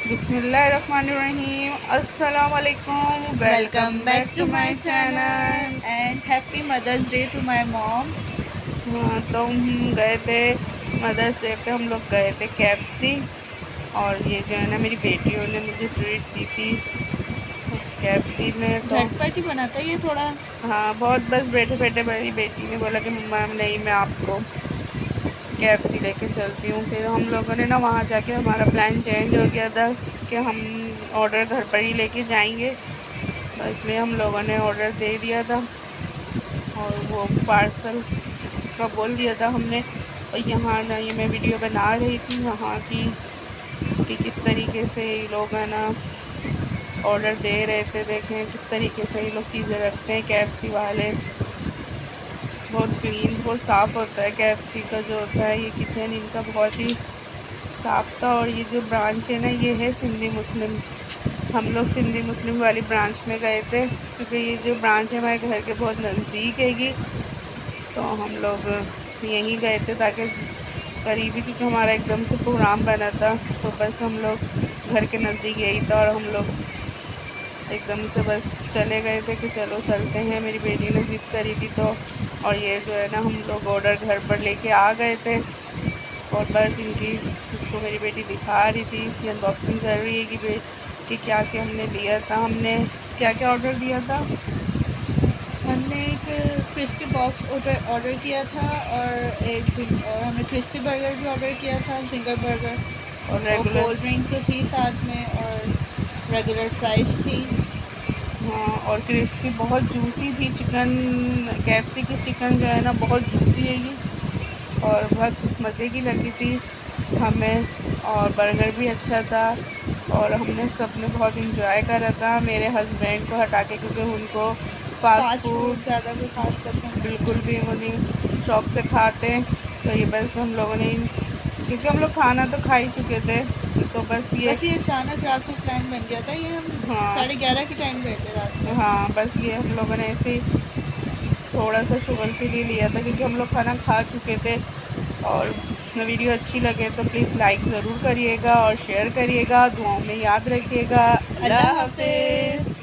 बिस्मिल्लाहिर्रहमानिर्रहीम। अस्सलाम वालेकुम। Welcome back to my channel and happy mother's day to my mom. हाँ, तो हम गए थे मदर्स डे पे, हम लोग गए थे KFC। और ये जो है ना, मेरी बेटियों ने मुझे ट्रीट दी थी KFC में। तो झटपट ही बनाता है ये थोड़ा। हाँ, बहुत बस बैठे बैठे मेरी बेटी ने बोला कि मम्मा नहीं, मैं आपको KFC लेके चलती हूँ। फिर हम लोगों ने ना वहाँ जाके हमारा प्लान चेंज हो गया था कि हम ऑर्डर घर पर ही लेके जाएंगे, तो इसलिए हम लोगों ने ऑर्डर दे दिया था और वो पार्सल का बोल दिया था हमने। और यहाँ ना, ये मैं वीडियो बना रही थी यहाँ की कि किस तरीके से ये लोग है ना ऑर्डर दे रहे थे। देखें किस तरीके से ये लोग चीज़ें रखते हैं KFC वाले। बहुत क्लीन, बहुत साफ़ होता है KFC का जो होता है ये किचन इनका, बहुत ही साफ़ था। और ये जो ब्रांच है ना, ये है सिंधी मुस्लिम। हम लोग सिंधी मुस्लिम वाली ब्रांच में गए थे क्योंकि ये जो ब्रांच है हमारे घर के बहुत नज़दीक हैगी, तो हम लोग यहीं गए थे ताकि करीबी, क्योंकि हमारा एकदम से प्रोग्राम बना था, तो बस हम लोग घर के नज़दीक यही था और हम लोग एकदम से बस चले गए थे कि चलो चलते हैं। मेरी बेटी ने ज़िद करी थी तो, और ये जो है ना, हम लोग ऑर्डर घर पर लेके आ गए थे। और बस इनकी, इसको मेरी बेटी दिखा रही थी, इसकी अनबॉक्सिंग कर रही है कि क्या क्या हमने लिया था। हमने क्या क्या ऑर्डर दिया था। हमने एक क्रिस्पी बॉक्स ऑर्डर किया था और हमने क्रिस्पी बर्गर भी ऑर्डर किया था, जिंगर बर्गर। और और रेगुलर, कोल्ड ड्रिंक तो थी साथ में और रेगुलर फ्राइज थी। हाँ, और क्रिस्पी बहुत जूसी थी चिकन। KFC की चिकन जो है ना बहुत जूसी है ये, और बहुत मज़े की लगी थी हमें। और बर्गर भी अच्छा था और हमने सब ने बहुत इंजॉय करा था, मेरे हस्बैंड को हटा के, क्योंकि उनको फास्ट फास्ट फूड फूड ज़्यादा कुछ खास पसंद नहीं बिल्कुल है। भी वो नहीं शौक से खाते। तो ये बस हम लोगों ने, क्योंकि हम लोग खाना तो खा ही चुके थे, तो बस ये, अचानक रात को प्लान बन गया था। ये हम हाँ 11:30 के टाइम गए थे रात को। हाँ, बस ये हम लोगों ने ऐसे ही थोड़ा सा शुगर के लिए लिया था क्योंकि हम लोग खाना खा चुके थे। और वीडियो अच्छी लगे तो प्लीज़ लाइक ज़रूर करिएगा और शेयर करिएगा, दुआओं में याद रखिएगा। अल्लाह अल्लाह हाफिज़। हाफिज़।